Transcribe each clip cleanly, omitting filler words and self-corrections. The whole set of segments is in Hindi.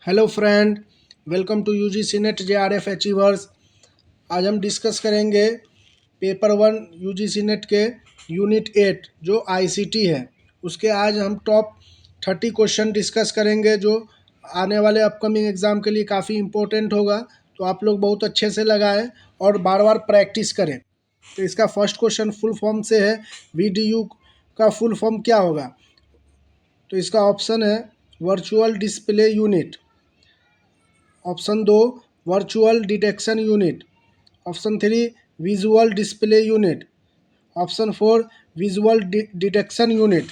Hello friend, welcome to UGC NET JRF achievers. आज हम डिस्कस करेंगे पेपर 1 यूजीसी नेट के यूनिट 8 जो आईसीटी है। उसके आज हम टॉप 30 क्वेश्चन डिस्कस करेंगे जो आने वाले अपकमिंग एग्ज़ाम के लिए काफ़ी इम्पोर्टेंट होगा। तो आप लोग बहुत अच्छे से लगाएं और बार बार प्रैक्टिस करें। तो इसका फर्स्ट क्वेश्चन फुल फॉर्म से है, वीडीयू का फुल फॉर्म क्या होगा? तो इसका ऑप्शन है virtual display unit, option 2 virtual detection unit, option 3 visual display unit, option 4 visual detection unit.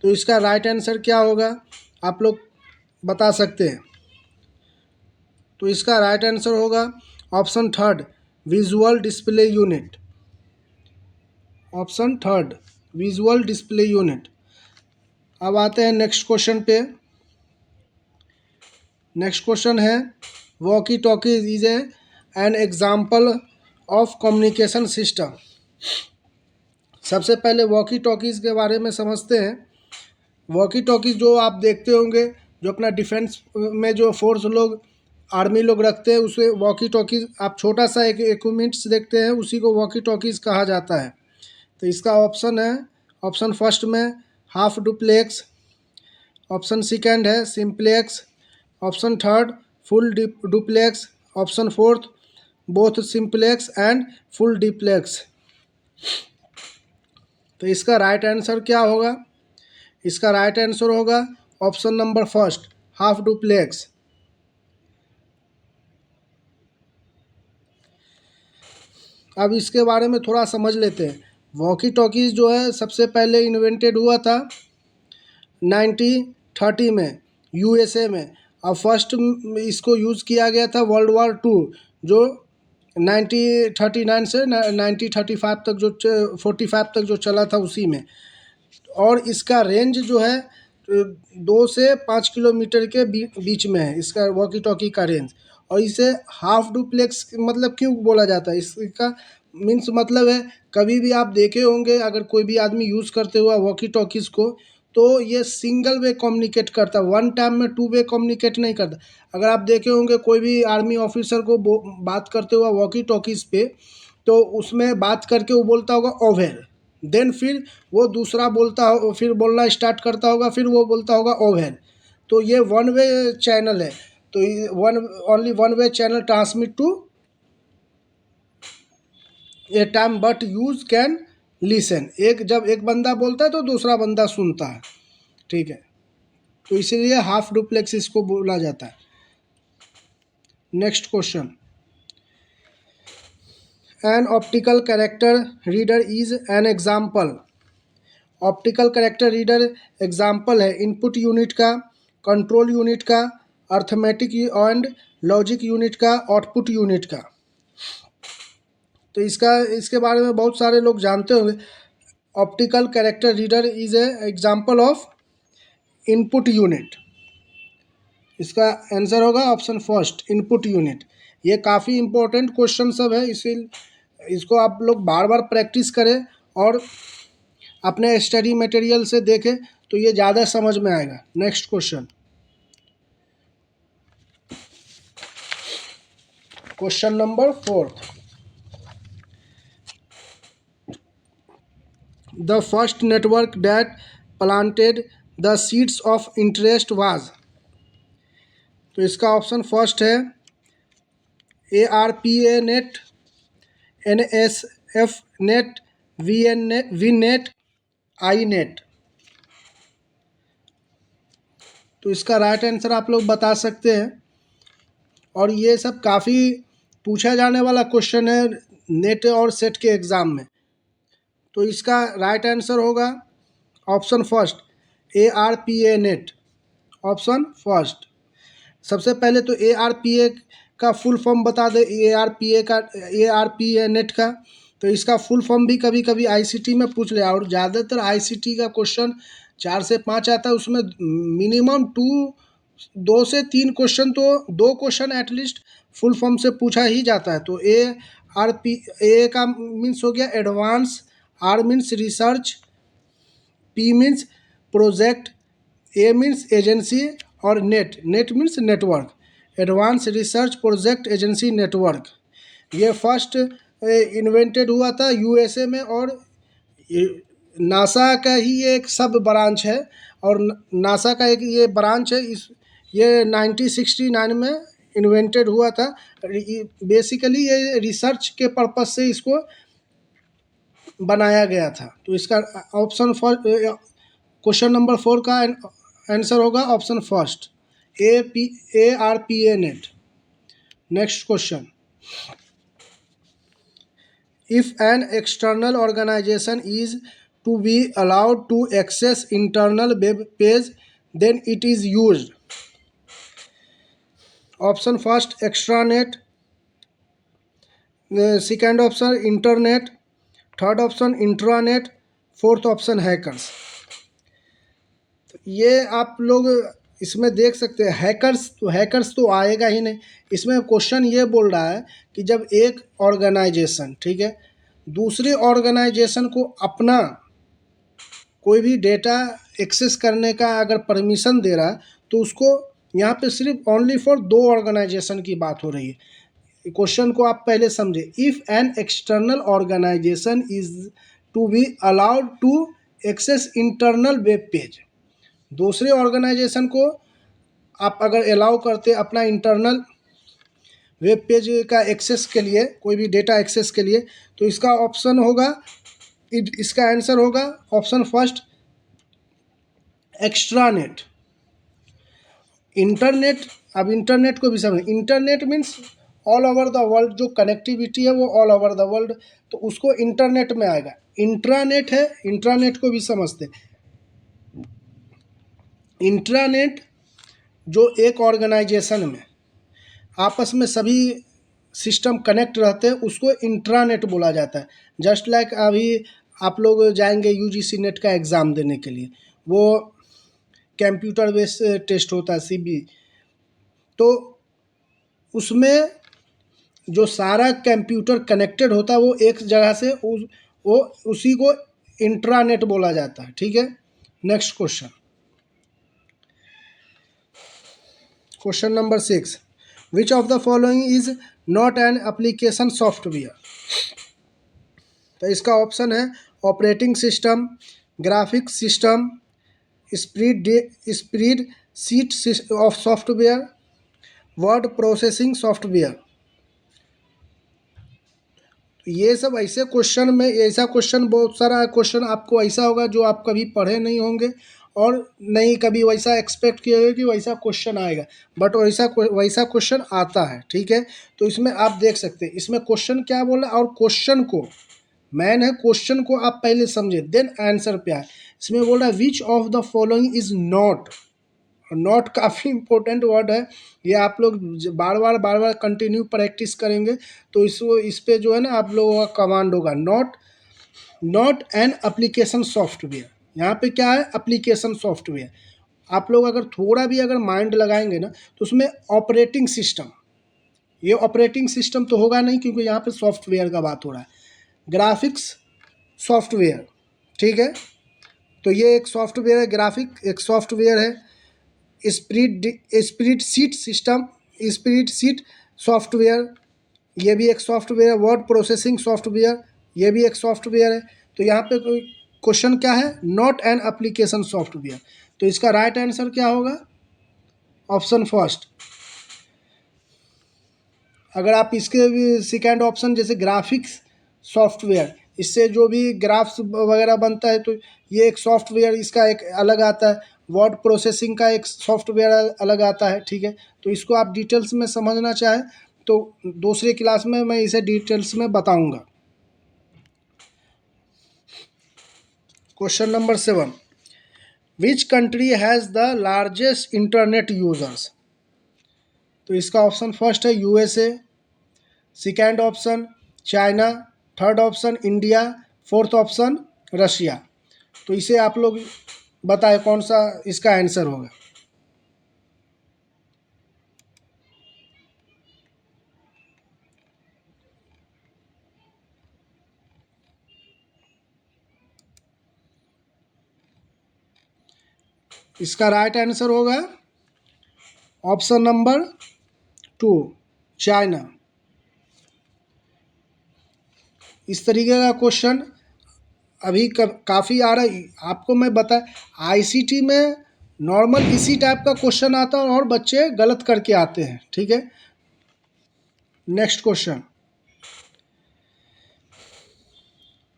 तो इसका राइट आंसर क्या होगा आप लोग बता सकते हैं? तो इसका राइट आंसर होगा option 3 visual display unit, option 3 visual display unit. अब आते हैं नेक्स्ट क्वेश्चन पे। नेक्स्ट क्वेश्चन है walkie talkie is an example of communication system. सबसे पहले वॉकी टॉकीज़ के बारे में समझते हैं। वॉकी टॉकीज़ जो आप देखते होंगे, जो अपना डिफेंस में जो फोर्स लोग आर्मी लोग रखते हैं, उसे वॉकी टॉकीज़ आप छोटा सा एक इक्विपमेंट्स देखते हैं, उसी को वॉकी टॉकीज़ कहा जाता है। तो इसका ऑप्शन है, ऑप्शन फर्स्ट में हाफ डुप्लेक्स, ऑप्शन सेकेंड है simplex, option third full duplex, option fourth both simplex and full duplex. तो इसका राइट आंसर क्या होगा? इसका राइट आंसर होगा option number first half duplex. अब इसके बारे में थोड़ा समझ लेते हैं। वॉकी टॉकीज़ जो है सबसे पहले इन्वेंटेड हुआ था 1930 में यूएसए में। और फर्स्ट इसको यूज़ किया गया था वर्ल्ड वार 2 जो 1939 से 1935 तक जो 45 तक जो चला था उसी में। और इसका रेंज जो है 2 से 5 किलोमीटर के बीच में है इसका वॉकी टॉकी का रेंज। और इसे हाफ डुप्लेक्स मतलब क्यों बोला जाता है? इसका मीन्स मतलब है, कभी भी आप देखे होंगे अगर कोई भी आदमी यूज़ करते हुआ वॉकी टॉकीज़ को, तो ये सिंगल वे कम्युनिकेट करता है, वन टाइम में टू वे कम्युनिकेट नहीं करता। अगर आप देखे होंगे कोई भी आर्मी ऑफिसर को बात करते हुआ वॉकी टॉकीज़ पे, तो उसमें बात करके वो बोलता होगा ओवर, देन फिर वो दूसरा बोलता हो, फिर बोलना स्टार्ट करता होगा, फिर वो बोलता होगा ओवर। तो ये वन वे चैनल है। तो only one way channel transmit to a time but यूज कैन लिसन। जब एक बंदा बोलता है तो दूसरा बंदा सुनता है, ठीक है। तो इसीलिए हाफ डुप्लेक्स इसको बोला जाता है। Next question, an optical character reader is an example. Optical character reader example है इनपुट यूनिट का, कंट्रोल यूनिट का, अर्थमेटिक एंड लॉजिक यूनिट का, आउटपुट यूनिट का। तो इसके बारे में बहुत सारे लोग जानते होंगे। Optical character reader is a example of input unit. इसका आंसर होगा ऑप्शन फर्स्ट इनपुट यूनिट। ये काफ़ी इंपॉर्टेंट क्वेश्चन सब है, इसी इसको आप लोग बार बार प्रैक्टिस करें और अपने स्टडी मटेरियल से देखें तो ये ज़्यादा समझ में आएगा। Next question, question number 4, the first network that planted the seeds of interest was. तो इसका ऑप्शन फर्स्ट है ARPA net, NSF net, V net, I net. तो इसका राइट आंसर आप लोग बता सकते हैं। और ये सब काफ़ी पूछा जाने वाला क्वेश्चन है नेट और सेट के एग्ज़ाम में। तो इसका राइट आंसर होगा option first ARPA net, option first. सबसे पहले तो ARPA का फुल फॉर्म बता दें, ARPA नेट का। तो इसका फुल फॉर्म भी कभी कभी आईसीटी में पूछ लिया, और ज़्यादातर आईसीटी का क्वेश्चन 4 से 5 आता है, उसमें मिनिमम 2 से 3 क्वेश्चन, तो 2 क्वेश्चन एटलीस्ट फुल फॉर्म से पूछा ही जाता है। तो A का मीन्स हो गया advance, R means research, P means project, A means agency और net, net means network, advance research project agency network. ये फर्स्ट इन्वेंटेड हुआ था यूएसए में, और नासा का ही ये एक सब ब्रांच है, और नासा का एक ये ब्रांच है। इस ये 1969 में इन्वेंटेड हुआ था। बेसिकली ये रिसर्च के पर्पज से इसको बनाया गया था। तो इसका ऑप्शन क्वेश्चन नंबर 4 का आंसर होगा option first, ARPA net. Next question, if an external organization is to be allowed to access internal web page, then it is used. Option first extranet, second option internet, third option intranet, fourth option hackers. ये आप लोग इसमें देख सकते हैं, हैकर्स तो आएगा ही नहीं। इसमें क्वेश्चन ये बोल रहा है कि जब एक ऑर्गेनाइजेशन, ठीक है, दूसरे ऑर्गेनाइजेशन को अपना कोई भी डेटा एक्सेस करने का अगर परमिशन दे रहा है, तो उसको यहाँ पे सिर्फ ओनली फॉर दो ऑर्गेनाइजेशन की बात हो रही है। क्वेश्चन को आप पहले समझे, if an external organisation is to be allowed to access internal web page, दूसरे ऑर्गेनाइजेशन को आप अगर अलाउ करते अपना इंटरनल वेब पेज का एक्सेस के लिए, कोई भी डेटा एक्सेस के लिए, तो इसका ऑप्शन होगा, इसका आंसर होगा ऑप्शन फर्स्ट एक्स्ट्रानेट। इंटरनेट, अब इंटरनेट को भी समझ, internet means all over the world, जो कनेक्टिविटी है वो ऑल ओवर द वर्ल्ड, तो उसको इंटरनेट में आएगा। इंट्रानेट है, इंट्रानेट को भी समझते, इंट्रानेट जो एक ऑर्गेनाइजेशन में आपस में सभी सिस्टम कनेक्ट रहते हैं, उसको इंट्रानेट बोला जाता है। जस्ट लाइक अभी आप लोग जाएंगे यूजीसी नेट का एग्ज़ाम देने के लिए, वो कंप्यूटर बेस्ड टेस्ट होता है सीबी, तो उसमें जो सारा कंप्यूटर कनेक्टेड होता है वो एक जगह से वो उसी को इंट्रानेट बोला जाता है, ठीक है। Next question, question number 6, which of the following is not an application software. तो इसका ऑप्शन है operating system, graphics system, spread sheet of software, word processing software. ये सब ऐसे क्वेश्चन में, ऐसा क्वेश्चन बहुत सारा क्वेश्चन आपको ऐसा होगा जो आप कभी पढ़े नहीं होंगे और नहीं कभी वैसा एक्सपेक्ट किए होंगे कि वैसा क्वेश्चन आएगा, बट वैसा क्वेश्चन आता है, ठीक है। तो इसमें आप देख सकते हैं इसमें क्वेश्चन क्या बोला, और क्वेश्चन को मैन है, क्वेश्चन को आप पहले समझे देन आंसर पे आए। इसमें बोल रहा है विच of the following is not, not काफ़ी इंपॉर्टेंट वर्ड है, ये आप लोग बार बार कंटिन्यू प्रैक्टिस करेंगे तो इस पे जो है ना आप लोगों का कमांड होगा। नॉट एन एप्लीकेशन सॉफ्टवेयर, यहाँ पे क्या है, एप्लीकेशन सॉफ्टवेयर। आप लोग अगर थोड़ा भी अगर माइंड लगाएंगे ना, तो उसमें ऑपरेटिंग सिस्टम, ये ऑपरेटिंग सिस्टम तो होगा नहीं क्योंकि यहाँ पे सॉफ्टवेयर का बात हो रहा है। ग्राफिक्स सॉफ्टवेयर, ठीक है, तो ये एक सॉफ्टवेयर है, ग्राफिक एक सॉफ्टवेयर है। स्प्रेडशीट सिस्टम, स्प्रेडशीट सॉफ्टवेयर, ये भी एक सॉफ्टवेयर है। वर्ड प्रोसेसिंग सॉफ्टवेयर, ये भी एक सॉफ्टवेयर है। तो यहाँ पे कोई क्वेश्चन क्या है, नॉट एन एप्लीकेशन सॉफ्टवेयर। तो इसका राइट आंसर क्या होगा, ऑप्शन फर्स्ट। अगर आप इसके भी सेकेंड ऑप्शन जैसे ग्राफिक्स सॉफ्टवेयर, इससे जो भी ग्राफ्स वगैरह बनता है, तो ये एक सॉफ्टवेयर इसका एक अलग आता है। वर्ड प्रोसेसिंग का एक सॉफ्टवेयर अलग आता है, ठीक है। तो इसको आप डिटेल्स में समझना चाहें तो दूसरे क्लास में मैं इसे डिटेल्स में बताऊंगा। Question number 7, which country has the largest internet users. तो इसका ऑप्शन फर्स्ट है USA, second option China, third option India, fourth option Russia. तो इसे आप लोग बताएं कौन सा इसका आंसर होगा। इसका राइट आंसर होगा ऑप्शन नंबर 2 चाइना। इस तरीके का क्वेश्चन अभी काफ़ी आ रहा है। आपको मैं बता, आईसीटी में नॉर्मल इसी टाइप का क्वेश्चन आता है और बच्चे गलत करके आते हैं, ठीक है। Next question,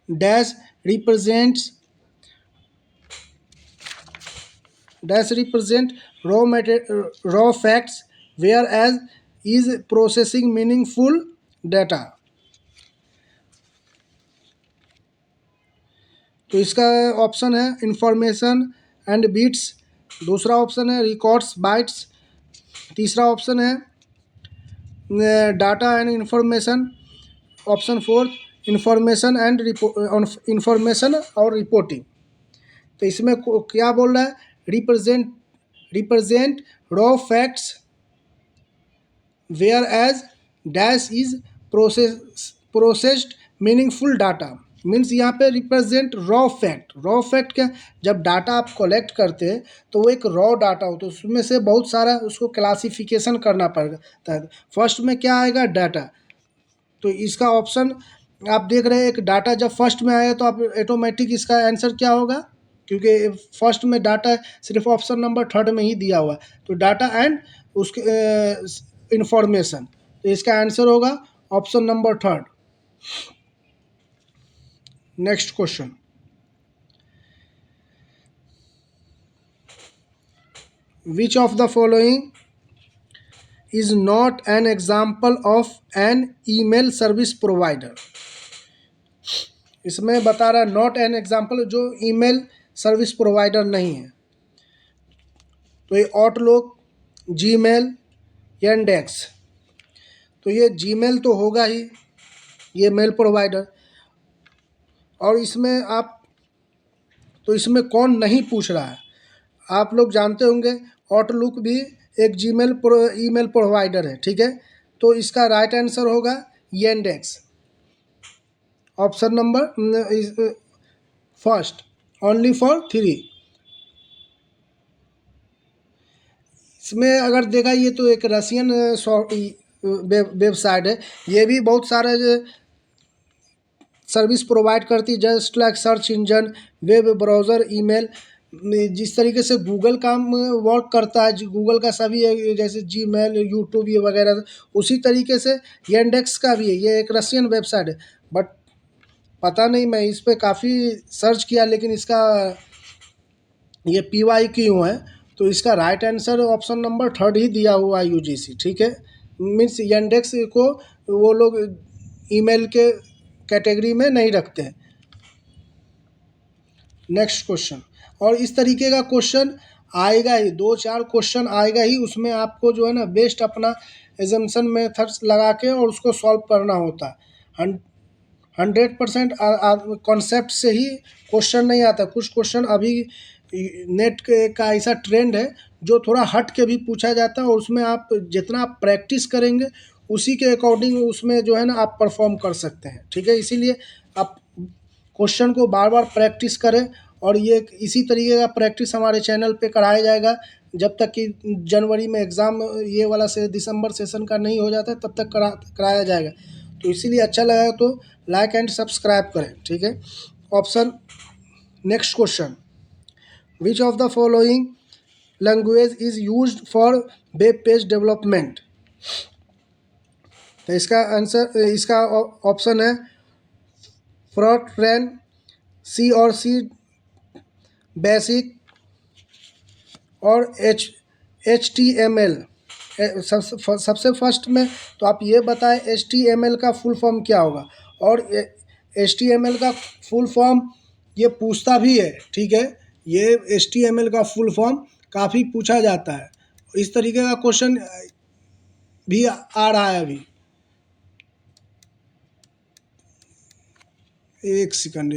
dash represents raw facts whereas is processing meaningful data। तो इसका ऑप्शन है इंफॉर्मेशन एंड बीट्स, दूसरा ऑप्शन है रिकॉर्ड्स बाइट्स, तीसरा ऑप्शन है data and information, option fourth information and information और रिपोर्टिंग। तो इसमें क्या बोल रहा है, represent raw facts whereas dash is processed meaningful data. Means यहाँ पे रिप्रेजेंट रॉ फैक्ट क्या, जब डाटा आप कलेक्ट करते हैं तो वो एक रॉ डाटा हो, तो उसमें से बहुत सारा उसको क्लासिफिकेशन करना पड़ता है। फर्स्ट में क्या आएगा, डाटा। तो इसका ऑप्शन आप देख रहे हैं, एक डाटा जब फर्स्ट में आया तो आप ऑटोमेटिक इसका आंसर क्या होगा, क्योंकि फर्स्ट में डाटा सिर्फ ऑप्शन नंबर थर्ड में ही दिया हुआ है, तो डाटा एंड उसके इंफॉर्मेशन, तो इसका आंसर होगा option number third. Next question, which of the following is not an example of an email service provider. इसमें बता रहा है नॉट एन एग्जाम्पल, जो ईमेल सर्विस प्रोवाइडर नहीं है। तो ये आउटलुक, जीमेल, यांडेक्स। तो ये जीमेल तो होगा ही, ये मेल प्रोवाइडर। और इसमें आप, तो इसमें कौन नहीं पूछ रहा है, आप लोग जानते होंगे आउटलुक भी एक ईमेल प्रोवाइडर है, ठीक है। तो इसका राइट आंसर होगा Yandex, option number first, only for 3। इसमें अगर देखा, ये तो एक रशियन वेबसाइट है, ये भी बहुत सारे सर्विस प्रोवाइड करती है, just like search engine, web browser, email. जिस तरीके से गूगल काम वर्क करता है, गूगल का सभी है, जैसे जीमेल, यूट्यूब, ये वगैरह, उसी तरीके से यांडेक्स का भी है। ये एक रशियन वेबसाइट है, बट पता नहीं, मैं इस पर काफ़ी सर्च किया लेकिन इसका ये PYQ है, तो इसका right answer option number third ही दिया हुआ है, UGC, ठीक है। मीन्स यांडेक्स को वो लोग ईमेल के कैटेगरी में नहीं रखते हैं। नेक्स्ट क्वेश्चन, और इस तरीके का क्वेश्चन आएगा ही, 2-4 क्वेश्चन आएगा ही, उसमें आपको जो है ना बेस्ट अपना एजम्पशन मेथड्स लगा के और उसको सॉल्व करना होता है। 100% कॉन्सेप्ट से ही क्वेश्चन नहीं आता। कुछ क्वेश्चन अभी नेट का ऐसा ट्रेंड है जो थोड़ा हट के भी पूछा जाता है, और उसमें आप जितना आप प्रैक्टिस करेंगे उसी के अकॉर्डिंग उसमें जो है ना आप परफॉर्म कर सकते हैं, ठीक है। इसीलिए आप क्वेश्चन को बार बार प्रैक्टिस करें, और ये इसी तरीके का प्रैक्टिस हमारे चैनल पे कराया जाएगा जब तक कि जनवरी में एग्ज़ाम ये वाला से दिसंबर सेशन का नहीं हो जाता है, तब तक कराया जाएगा। तो इसीलिए अच्छा लगा तो लाइक एंड सब्सक्राइब करें, ठीक है। Option, next question, which of the following language is used for web page development. तो इसका आंसर, इसका ऑप्शन है फ्रॉटरैन, C बेसिक और HTML। सबसे फर्स्ट में तो आप ये बताएं HTML का फुल फॉर्म क्या होगा, और HTML का फुल फॉर्म ये पूछता भी है, ठीक है। ये HTML का फुल फॉर्म काफ़ी पूछा जाता है, इस तरीके का क्वेश्चन भी आ रहा है अभी। एक सेकंड।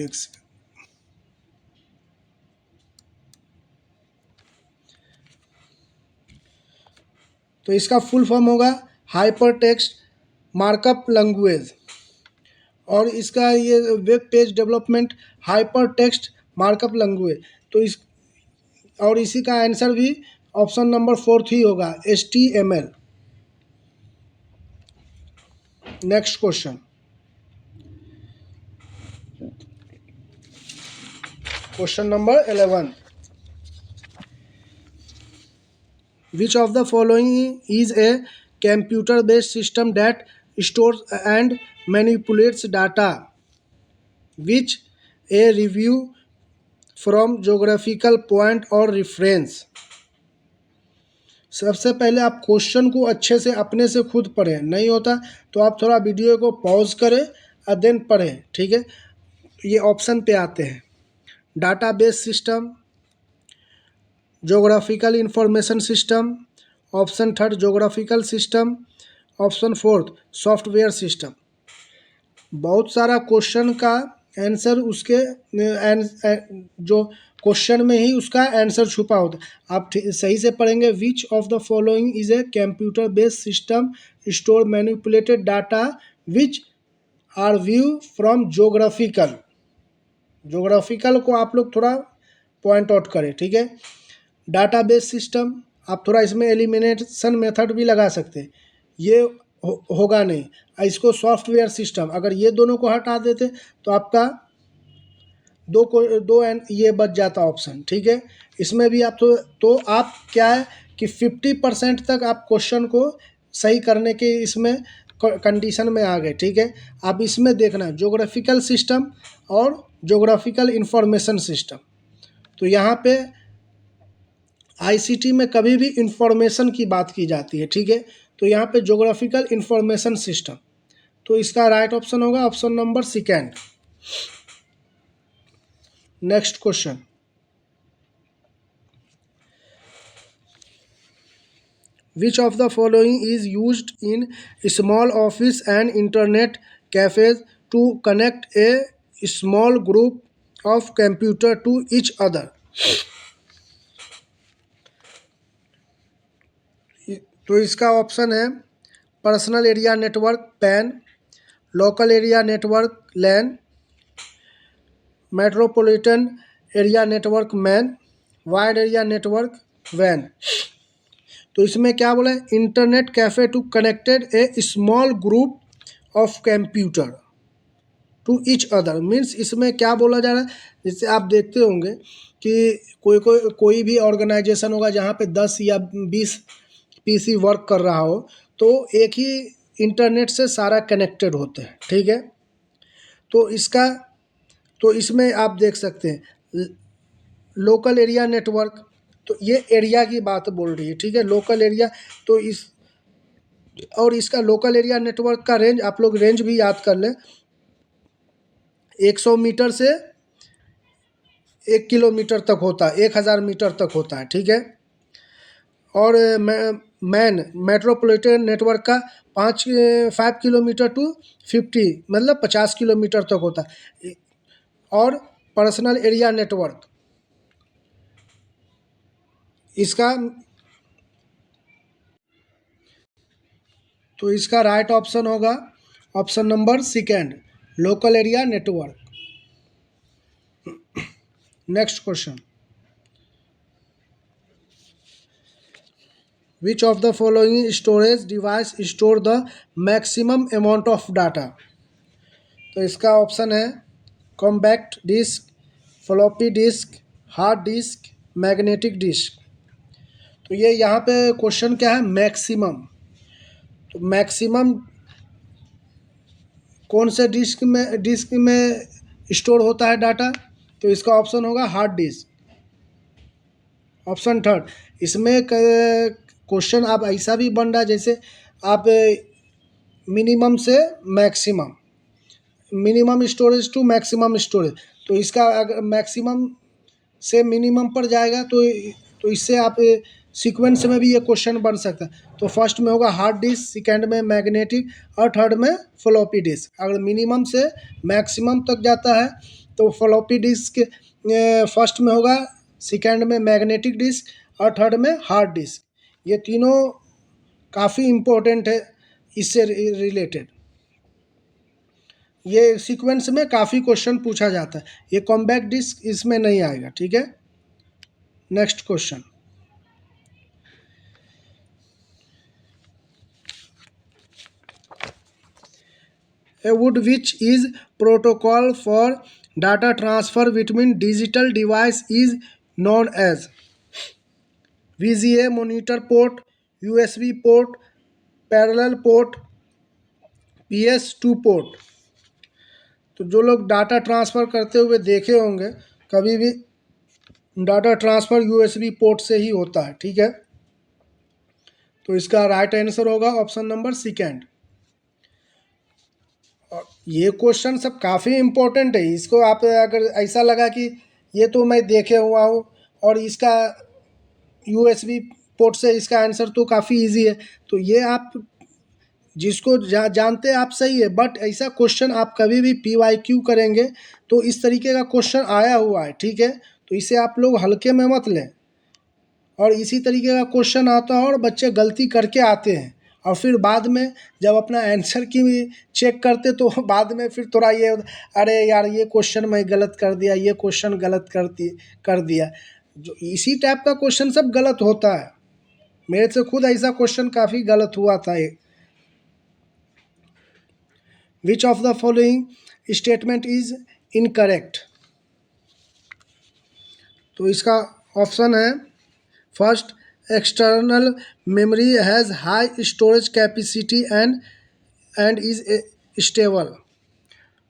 तो इसका फुल फॉर्म होगा हाइपर टेक्स्ट मार्कअप लैंग्वेज, और इसका ये web page development hyper text markup language. तो इस, और इसी का आंसर भी ऑप्शन नंबर 4 ही होगा, HTML। Next question, question number 11, which of the following is a computer based system that stores and manipulates data which a review from geographical point और रेफरेंस। सबसे पहले आप क्वेश्चन को अच्छे से अपने से खुद पढ़ें, नहीं होता तो आप थोड़ा वीडियो को पॉज करें और देन पढ़ें, ठीक है। ये ऑप्शन पे आते हैं, database system, geographical information system, option 3 geographical system, option 4 software system. बहुत सारा क्वेश्चन का आंसर उसके जो क्वेश्चन में ही उसका आंसर छुपा होता है। आप सही से पढ़ेंगे, which of the following is a computer based system store manipulated data which are view from geographical. Geographical को आप लोग थोड़ा पॉइंट आउट करें, ठीक है। डाटाबेस सिस्टम, आप थोड़ा इसमें एलिमिनेशन मेथड भी लगा सकते हैं, ये होगा नहीं। इसको सॉफ्टवेयर सिस्टम, अगर ये दोनों को हटा देते तो आपका दो ये बच जाता ऑप्शन, ठीक है। इसमें भी आप तो आप क्या है कि 50% तक आप क्वेश्चन को सही करने के इसमें कंडीशन में आ गए, ठीक है। आप इसमें देखना जोग्राफिकल सिस्टम और जोग्राफिकल इंफॉर्मेशन सिस्टम। तो यहाँ पे आईसीटी में कभी भी इंफॉर्मेशन की बात की जाती है, ठीक है। तो यहाँ पे जोग्राफिकल इंफॉर्मेशन सिस्टम, तो इसका राइट ऑप्शन होगा option number 2। Next question, which of the following is used in small office and internet cafes to connect a small group of computer to each other. तो इसका ऑप्शन है personal area network PAN, local area network LAN, metropolitan area network MAN, wide area network वैन। तो इसमें क्या बोला है, internet cafe to connected a small group of computer to each other. Means इसमें क्या बोला जा रहा है, जैसे आप देखते होंगे कि कोई भी ऑर्गेनाइजेशन होगा जहाँ पे 10 या 20 पीसी वर्क कर रहा हो, तो एक ही इंटरनेट से सारा कनेक्टेड होते हैं, ठीक है। तो इसमें आप देख सकते हैं लोकल एरिया नेटवर्क, तो ये एरिया की बात बोल रही है, ठीक है, लोकल एरिया। तो इसका लोकल एरिया नेटवर्क का रेंज आप लोग रेंज भी याद कर लें, 100 मीटर से 1 किलोमीटर तक होता है, 1000 मीटर तक होता है, ठीक है। और मेट्रोपॉलिटन नेटवर्क का 5 किलोमीटर टू 50 मतलब 50 किलोमीटर तक होता है। और पर्सनल एरिया नेटवर्क इसका राइट ऑप्शन होगा option number 2, local area network. Next question, which of the following storage device store the maximum amount of data. तो इसका ऑप्शन है compact disk, floppy disk, hard disk, magnetic disk. तो ये यहाँ पे क्वेश्चन क्या है, मैक्सिमम। तो मैक्सिमम कौन से डिस्क में स्टोर होता है डाटा, तो इसका ऑप्शन होगा हार्ड डिस्क, ऑप्शन 3। इसमें क्वेश्चन अब ऐसा भी बन रहा है जैसे आप मिनिमम से maximum, minimum storage to maximum storage, तो इसका अगर मैक्सिमम से मिनिमम पर जाएगा तो इससे आप सीक्वेंस में भी ये क्वेश्चन बन सकता है। तो फर्स्ट में होगा हार्ड डिस्क, सेकंड में मैग्नेटिक और थर्ड में फ्लॉपी डिस्क। अगर मिनिमम से मैक्सिमम तक जाता है तो फ्लॉपी डिस्क फर्स्ट में होगा, सेकंड में मैग्नेटिक डिस्क और थर्ड में हार्ड डिस्क। ये तीनों काफ़ी इम्पोर्टेंट है इससे रिलेटेड, ये सीक्वेंस में काफ़ी क्वेश्चन पूछा जाता है। ये कॉम्पैक्ट डिस्क इसमें नहीं आएगा, ठीक है। Next question, A wood which is protocol for data transfer between digital device is known as VGA monitor port, USB port, parallel port, PS2 port. तो जो लोग डाटा ट्रांसफ़र करते हुए देखे होंगे कभी भी, डाटा ट्रांसफ़र यूएसबी पोर्ट से ही होता है, ठीक है। तो इसका राइट आंसर होगा ऑप्शन नंबर सेकेंड। और ये क्वेश्चन सब काफ़ी इम्पोर्टेंट है, इसको आप अगर ऐसा लगा कि ये तो मैं देखे हुआ हूँ और इसका यूएसबी पोर्ट से इसका आंसर तो काफ़ी इजी है, तो ये आप जिसको जानते हैं आप सही है, बट ऐसा क्वेश्चन आप कभी भी PYQ करेंगे तो इस तरीके का क्वेश्चन आया हुआ है, ठीक है। तो इसे आप लोग हल्के में मत लें, और इसी तरीके का क्वेश्चन आता है और बच्चे गलती करके आते हैं और फिर बाद में जब अपना आंसर की चेक करते तो बाद में फिर थोड़ा ये, अरे यार ये क्वेश्चन मैं गलत कर दिया, ये क्वेश्चन गलत कर दिया। जो इसी टाइप का क्वेश्चन सब गलत होता है, मेरे से खुद ऐसा क्वेश्चन काफ़ी गलत हुआ था। Which of the following statement is incorrect? तो इसका ऑप्शन है first, external memory has high storage capacity and is stable.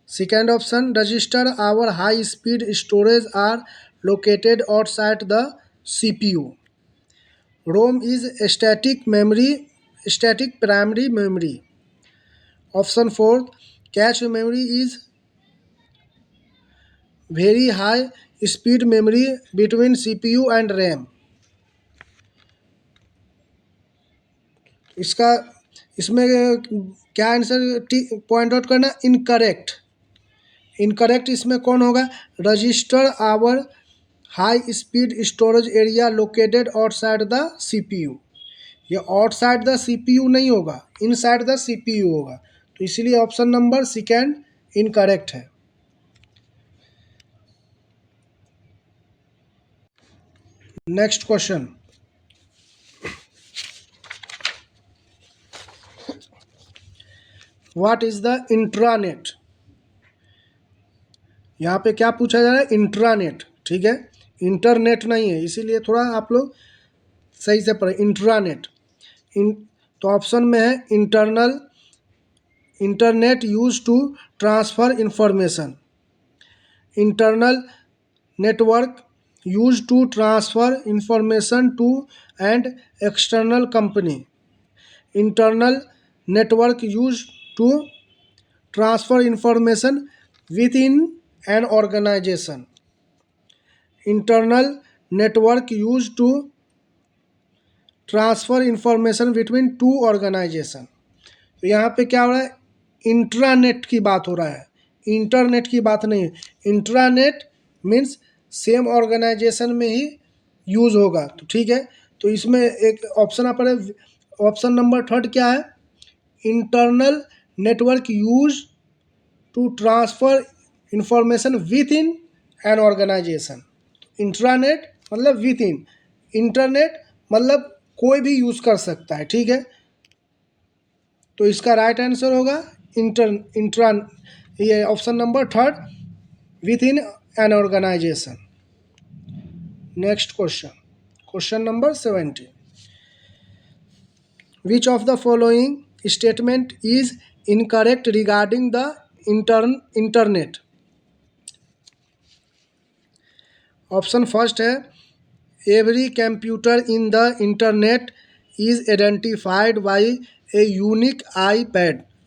Second option, register our high speed storage are located outside the CPU। ROM is static primary memory. Option fourth, cache memory is very high speed memory between CPU and RAM। इसमें क्या आंसर पॉइंट आउट करना, इनकरेक्ट। इनकरेक्ट इसमें कौन होगा, register our high speed storage area located outside the CPU। ये आउटसाइड द CPU नहीं होगा, इनसाइड द CPU होगा, तो इसीलिए ऑप्शन नंबर सेकेंड इनकरेक्ट है। Next question, what is the intranet. यहाँ पे क्या पूछा जा रहा है, इंट्रानेट, ठीक है, इंटरनेट नहीं है, इसीलिए थोड़ा आप लोग सही से पढ़े। इंट्रानेट तो ऑप्शन में है internet use to transfer information, internal network use to transfer information to and external company, internal network use to transfer information within an organisation, internal network use to transfer information between two organisation. तो यहाँ पे क्या हो रहा है, इंट्रानेट की बात हो रहा है, इंटरनेट की बात नहीं है। इंट्रानेट मीन्स सेम ऑर्गेनाइजेशन में ही यूज़ होगा, तो ठीक है। तो इसमें एक ऑप्शन आप पढ़े, ऑप्शन नंबर थर्ड क्या है, internal network use to transfer information within an organisation. Intranet मतलब विद इन, इंटरनेट मतलब कोई भी यूज़ कर सकता है, ठीक है। तो इसका राइट आंसर होगा ये option number third, within an organization. Next question, question number 17, which of the following statement is incorrect regarding the internet. Option first है, every computer in the internet is identified by a unique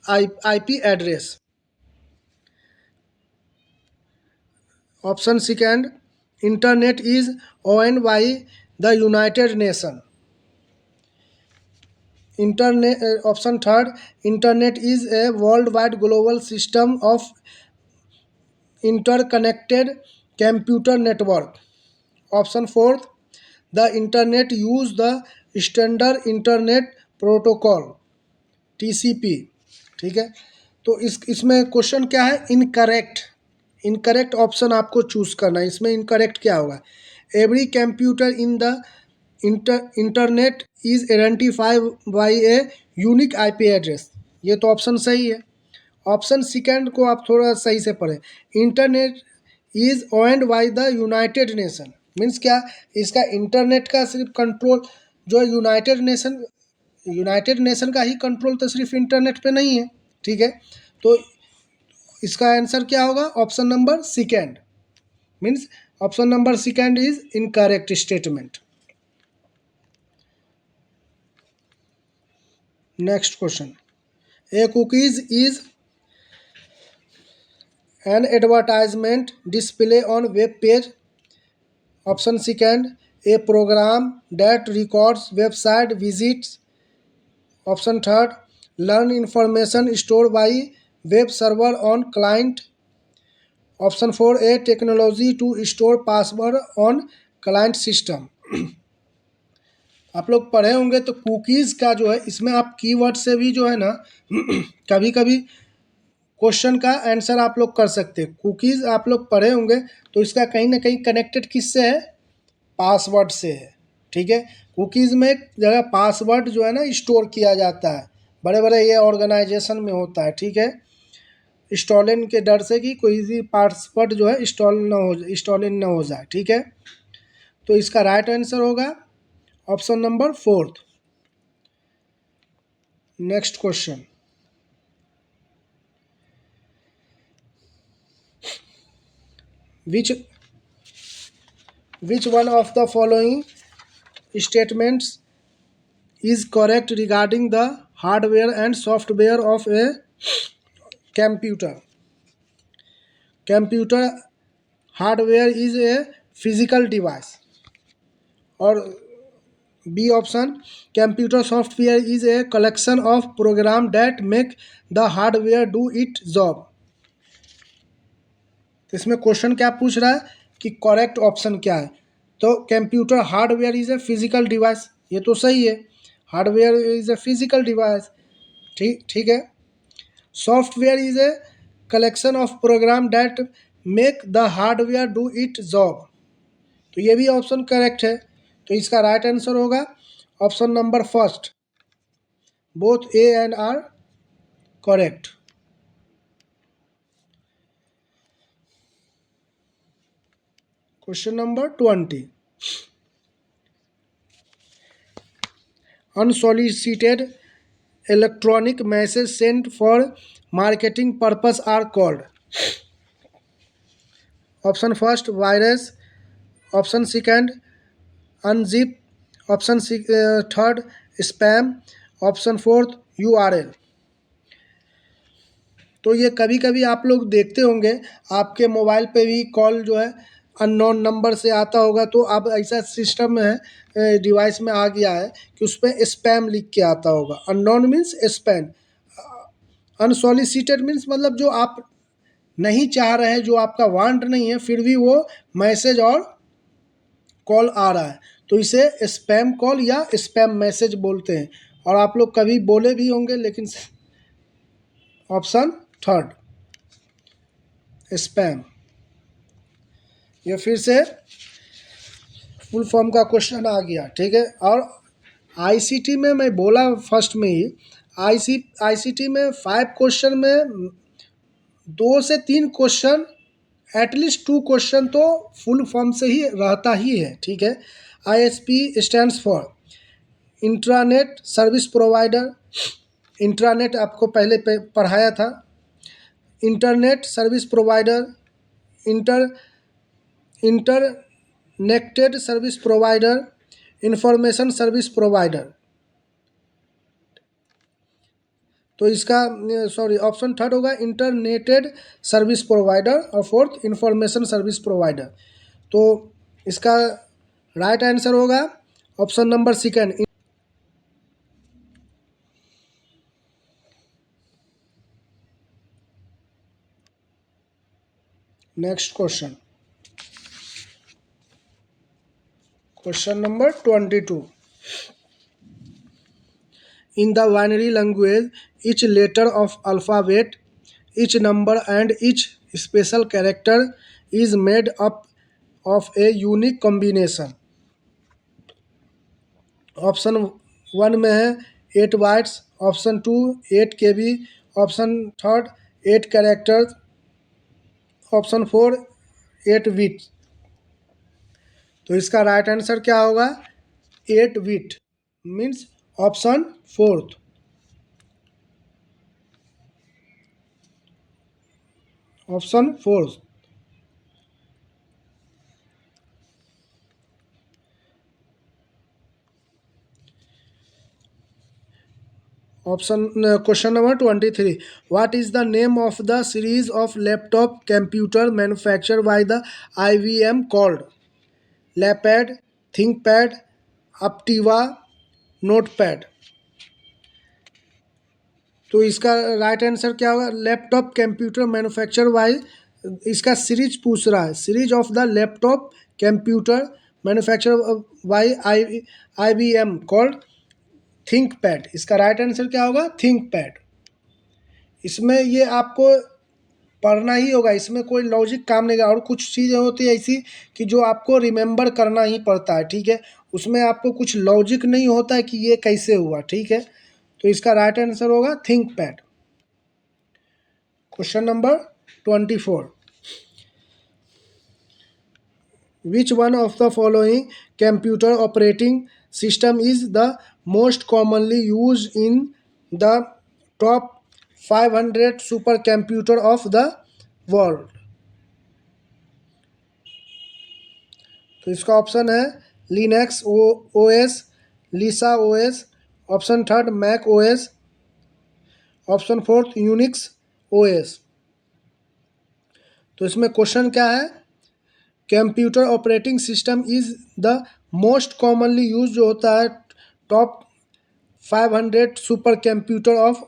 IP address। Option second, internet is owned by the United Nations। Option third, internet is a worldwide global system of interconnected computer network। Option fourth, the internet use the standard internet protocol TCP, ठीक है। तो इसमें क्वेश्चन क्या है, इनकरेक्ट। इनकरेक्ट ऑप्शन आपको चूज़ करना है, इसमें इनकरेक्ट क्या होगा, every computer in the internet is identified by a unique IP address, ये तो ऑप्शन सही है। ऑप्शन सेकेंड को आप थोड़ा सही से पढ़ें। Internet is owned by the United nation, means क्या, इसका इंटरनेट का सिर्फ कंट्रोल जो यूनाइटेड नेशन का ही कंट्रोल तो सिर्फ इंटरनेट पे नहीं है, ठीक है। तो इसका आंसर क्या होगा, option number second, means option number second is incorrect statement. Next question, A cookies is an advertisement display on web page. Option second, a program that records website visits. Option third, learn information stored by web server on client. Option four, a technology to store password on client system. आप लोग पढ़े होंगे तो कुकीज़ का जो है इसमें आप कीवर्ड से भी जो है ना कभी कभी क्वेश्चन का आंसर आप लोग कर सकते हैं। कुकीज़ आप लोग पढ़े होंगे तो इसका कहीं ना कहीं कनेक्टेड किससे है, पासवर्ड से है, ठीक है। कुकीज़ में एक जगह पासवर्ड जो है ना स्टोर किया जाता है, बड़े बड़े ये ऑर्गेनाइजेशन में होता है, ठीक है। स्टॉलन के डर से कि कोई भी पासवर्ड जो है स्टॉलन ना हो जाए, ठीक है। तो इसका राइट आंसर होगा option number fourth. Next question, which one of the following statements is correct regarding the hardware and software of a computer? Computer hardware is a physical device. Or B option, computer software is a collection of programs that make the hardware do its job. तो इसमें क्वेश्चन क्या पूछ रहा है कि करेक्ट ऑप्शन क्या है। तो computer hardware is a physical device, ये तो सही है, hardware is a physical device, ठीक है। Software is a collection of program that make the hardware do it job, तो ये भी ऑप्शन करेक्ट है। तो इसका राइट आंसर होगा option number first, both A and are correct. Question number 20. Unsolicited electronic message sent for marketing purpose are called. Option first, virus. Option second, unzip. Option third, spam. Option fourth, URL. तो ये कभी कभी आप लोग देखते होंगे आपके मोबाइल पे भी कॉल जो है अननोन नंबर से आता होगा, तो अब ऐसा सिस्टम में है, डिवाइस में आ गया है कि उस पर स्पैम लिख के आता होगा। Unknown means spam, unsolicited means मतलब जो आप नहीं चाह रहे हैं, जो आपका वांट नहीं है, फिर भी वो मैसेज और कॉल आ रहा है, तो इसे स्पैम कॉल या स्पैम मैसेज बोलते हैं। और आप लोग कभी बोले भी होंगे, लेकिन ऑप्शन थर्ड स्पैम। ये फिर से फुल फॉर्म का क्वेश्चन आ गया, ठीक है। और आईसीटी में मैं बोला फर्स्ट में ही, आईसीटी में 5 क्वेश्चन में 2 से 3 क्वेश्चन, एटलीस्ट 2 क्वेश्चन तो फुल फॉर्म से ही रहता ही है, ठीक है। ISP stands for intranet service provider, intranet आपको पहले पढ़ाया था। Internet service provider, interconnected service provider, information service provider. तो इसका सॉरी ऑप्शन थर्ड होगा इंटरनेटेड सर्विस प्रोवाइडर और फोर्थ इंफॉर्मेशन सर्विस प्रोवाइडर। तो इसका राइट आंसर होगा option number second. Next question, question number 22. In the binary language, each letter of alphabet, each number and each special character is made up of a unique combination. Option 1 में है 8 bytes, option 2 8 KB, option third 8 characters, option 4 8 bit. तो इसका राइट आंसर क्या होगा? 8 bit means option 4th। Option 4th। Option question number 23, what is the name of the series of laptop computer manufacture by the IBM called? Lappad, ThinkPad, Aptiva, notepad. तो इसका राइट आंसर क्या होगा? लैपटॉप कंप्यूटर मैन्युफैक्चर बाय, इसका सीरीज पूछ रहा है, series of the laptop computer manufacture by IBM called ThinkPad. इसका राइट आंसर क्या होगा? थिंकपैड। इसमें ये आपको पढ़ना ही होगा, इसमें कोई लॉजिक काम नहीं। और कुछ चीज़ें होती है ऐसी कि जो आपको रिमेंबर करना ही पड़ता है, ठीक है। उसमें आपको कुछ लॉजिक नहीं होता है कि ये कैसे हुआ, ठीक है। तो इसका राइट आंसर होगा ThinkPad. Question number 24, which one of the following computer operating system is the most commonly use in the top 500 super computer of the world? तो इसका ऑप्शन है Linux OS, Lisa OS, option 3 Mac OS, option 4 Unix OS। तो इसमें क्वेश्चन क्या है? Computer operating system is the most commonly use जो होता है top 500 super computer of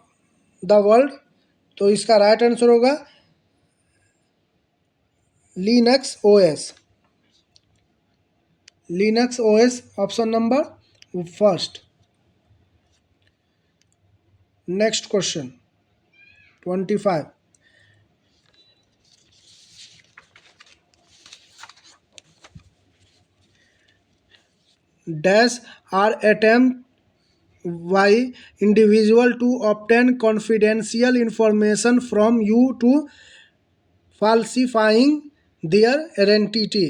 the world. तो इसका राइट आंसर होगा Linux OS। Linux OS option number first. Next question 25, dash are attempt by individual to obtain confidential information from you to falsifying their identity।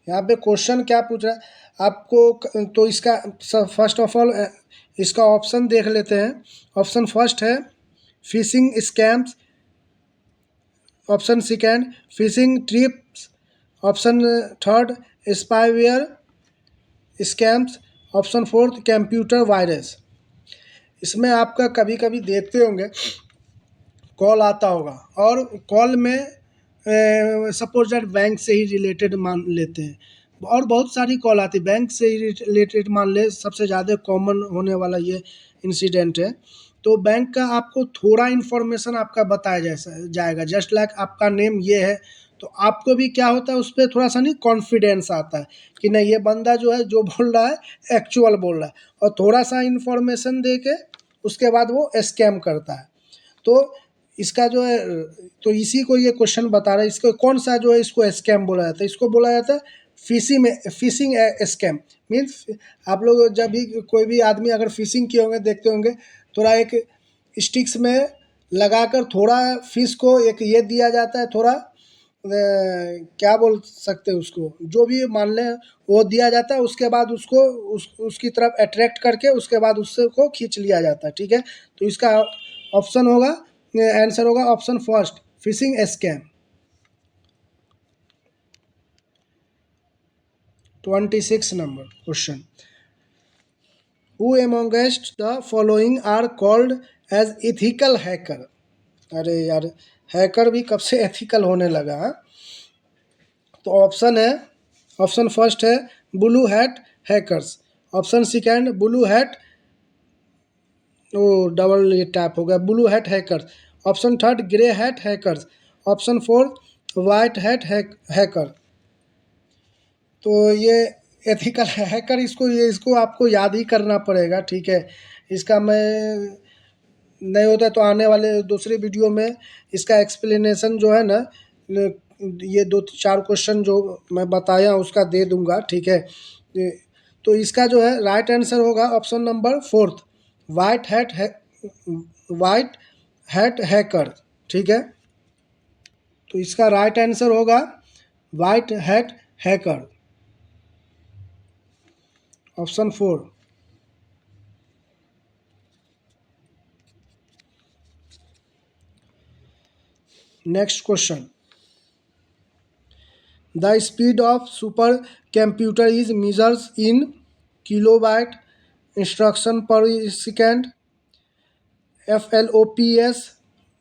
यहाँ पे क्वेश्चन क्या पूछ रहा है आपको? तो इसका फर्स्ट ऑफ ऑल इसका ऑप्शन देख लेते हैं। ऑप्शन फर्स्ट है fishing scams, option second fishing trips, option third spyware scams, option fourth computer virus. इसमें आपका कभी कभी देखते होंगे कॉल आता होगा, और कॉल में सपोज दैट बैंक से ही रिलेटेड मान लेते हैं, और बहुत सारी कॉल आती है बैंक से ही रिलेटेड मान ले, सबसे ज़्यादा कॉमन होने वाला ये इंसिडेंट है। तो बैंक का आपको थोड़ा इन्फॉर्मेशन आपका बताया जाएगा, जस्ट लाइक आपका नेम ये है, तो आपको भी क्या होता है उस पर थोड़ा सा नहीं कॉन्फिडेंस आता है कि नहीं ये बंदा जो है जो बोल रहा है एक्चुअल बोल रहा है, और थोड़ा सा इन्फॉर्मेशन दे के उसके बाद वो स्कैम करता है। तो इसका जो है, तो इसी को ये क्वेश्चन बता रहा है, इसको कौन सा जो है इसको स्कैम बोला जाता है? इसको बोला जाता है फिशिंग स्कैम। मीन्स आप लोग जब भी कोई भी आदमी अगर फिशिंग किए होंगे देखते होंगे, थोड़ा एक स्टिक्स में लगाकर थोड़ा फिश को एक ये दिया जाता है, थोड़ा क्या बोल सकते हैं उसको, जो भी मान लें वो दिया जाता है, उसके बाद उसको उसकी तरफ अट्रैक्ट करके उसके बाद उससे को खींच लिया जाता है, ठीक है। तो इसका ऑप्शन होगा, आंसर होगा option first phishing scam. 26 number question, who amongst the following are called as ethical hacker? अरे यार, हैकर भी कब से एथिकल होने लगा है? तो ऑप्शन है, ऑप्शन फर्स्ट है blue hat hackers, option second blue hat, वो डबल ये टैप हो गया, blue hat hackers, option third grey hat hackers, option fourth white hat hacker. तो ये एथिकल हैकर, इसको आपको याद ही करना पड़ेगा, ठीक है। इसका मैं नहीं होता तो आने वाले दूसरे वीडियो में इसका एक्सप्लेनेशन जो है ना, ये 2-4 क्वेश्चन जो मैं बताया उसका दे दूंगा, ठीक है। तो इसका जो है राइट आंसर होगा option number fourth white hat hacker. ठीक है, तो इसका राइट आंसर होगा white hat hacker, option 4। Next question, the speed of super computer is measures in kilobyte instruction पर सेकेंड, FLOPS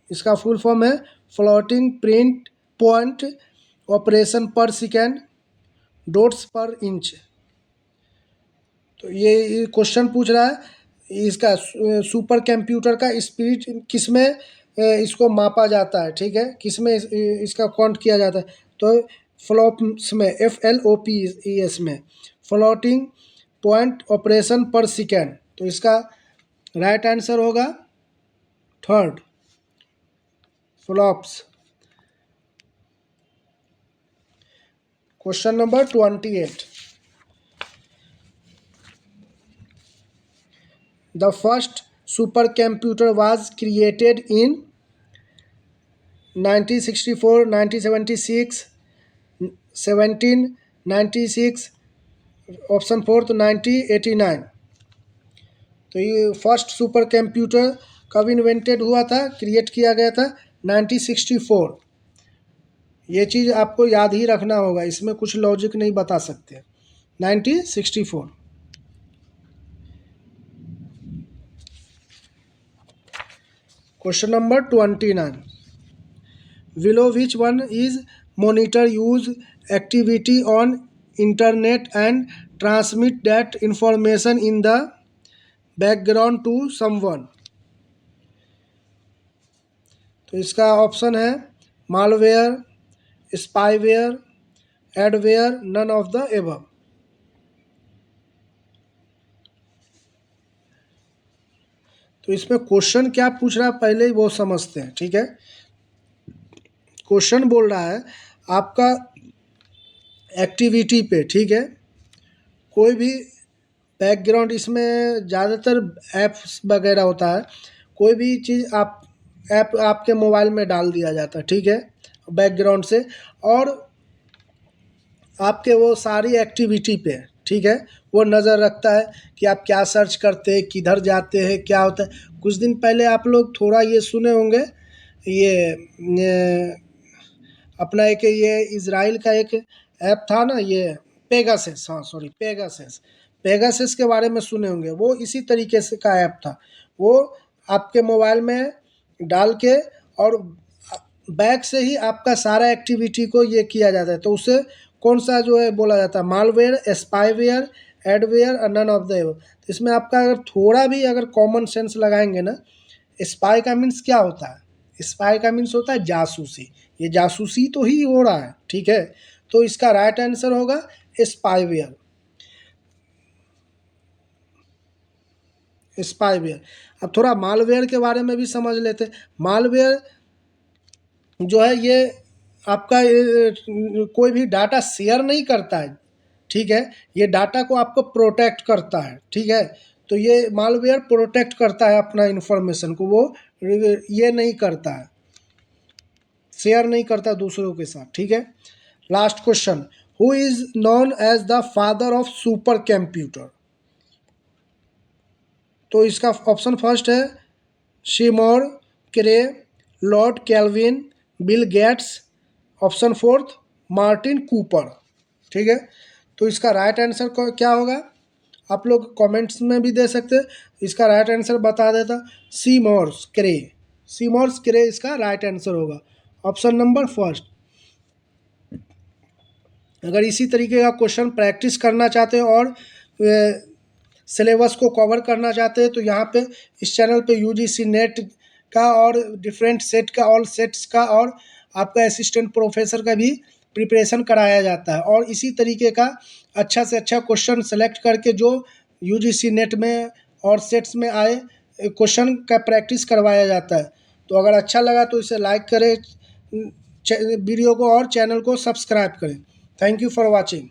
इसका फुल फॉर्म है फ्लोटिंग प्रिंट पॉइंट ऑपरेशन पर सेकेंड, डॉट्स पर इंच। तो ये क्वेश्चन पूछ रहा है इसका सुपर कंप्यूटर का स्पीड किस में इसको मापा जाता है, ठीक है, किस में इसका काउंट किया जाता है। तो फ्लॉप्स में, FLOPS में, फ्लोटिंग पॉइंट ऑपरेशन पर सेकेंड। तो इसका राइट आंसर होगा third, flops. Question number 28, the first supercomputer was created in 1964, 1976, 1796, option 4 1989। तो ये फर्स्ट सुपर कंप्यूटर कब इन्वेंटेड हुआ था, क्रिएट किया गया था 1964। ये चीज़ आपको याद ही रखना होगा, इसमें कुछ लॉजिक नहीं बता सकते। 1964। Question number 29, below which one is monitor use activity on internet and transmit that information in the background to someone। तो इसका ऑप्शन है malware, spyware, adware, none of the above. तो इसमें क्वेश्चन क्या पूछ रहा है पहले ही वो समझते हैं, ठीक है। क्वेश्चन बोल रहा है आपका एक्टिविटी पे, ठीक है, कोई भी बैकग्राउंड, इसमें ज़्यादातर ऐप्स वगैरह होता है, कोई भी चीज़ आप ऐप आपके मोबाइल में डाल दिया जाता है, ठीक है, बैकग्राउंड से, और आपके वो सारी एक्टिविटी पे, ठीक है, वो नज़र रखता है कि आप क्या सर्च करते हैं, किधर जाते हैं, क्या होता है। कुछ दिन पहले आप लोग थोड़ा ये सुने होंगे, ये अपना एक ये इज़राइल का एक ऐप था ना, ये पेगासस, हाँ सॉरी पेगासस, पेगासस के बारे में सुने होंगे। वो इसी तरीके से का ऐप था, वो आपके मोबाइल में डाल के और बैक से ही आपका सारा एक्टिविटी को ये किया जाता है। तो उससे कौन सा जो है बोला जाता है, मालवेयर, स्पाईवेयर, एडवेयर और नन ऑफ द एबव। तो इसमें आपका अगर थोड़ा भी अगर कॉमन सेंस लगाएंगे ना, स्पाई का मीन्स क्या होता है, स्पाई का मीन्स होता है जासूसी, ये जासूसी तो ही हो रहा है, ठीक है। तो इसका राइट आंसर होगा स्पाईवेयर, स्पाईवेयर। अब थोड़ा मालवेयर के बारे में भी समझ लेते हैं। मालवेयर जो है ये आपका कोई भी डाटा शेयर नहीं करता है, ठीक है, ये डाटा को आपको प्रोटेक्ट करता है, ठीक है। तो ये मालवेयर प्रोटेक्ट करता है अपना इंफॉर्मेशन को, वो ये नहीं करता है, शेयर नहीं करता दूसरों के साथ, ठीक है। Last question, who is known as the father of supercomputer. तो इसका ऑप्शन फर्स्ट है Seymour Cray, Lord Kelvin, Bill Gates, option fourth Martin Cooper, ठीक है। तो इसका राइट आंसर क्या होगा, आप लोग कमेंट्स में भी दे सकते हैं। इसका राइट आंसर बता देता, सीमोर्स क्रे, सीमोर्स क्रे इसका राइट आंसर होगा, ऑप्शन नंबर फर्स्ट। अगर इसी तरीके का क्वेश्चन प्रैक्टिस करना चाहते हैं और सिलेबस को कवर करना चाहते हैं तो यहाँ पे इस चैनल पे यूजीसी नेट का और डिफरेंट सेट का, ऑल सेट्स का और आपका असिस्टेंट प्रोफेसर का भी प्रिपरेशन कराया जाता है। और इसी तरीके का अच्छा से अच्छा क्वेश्चन सेलेक्ट करके जो यूजीसी नेट में और सेट्स में आए क्वेश्चन का प्रैक्टिस करवाया जाता है। तो अगर अच्छा लगा तो इसे लाइक करें, वीडियो को और चैनल को सब्सक्राइब करें। Thank you for watching.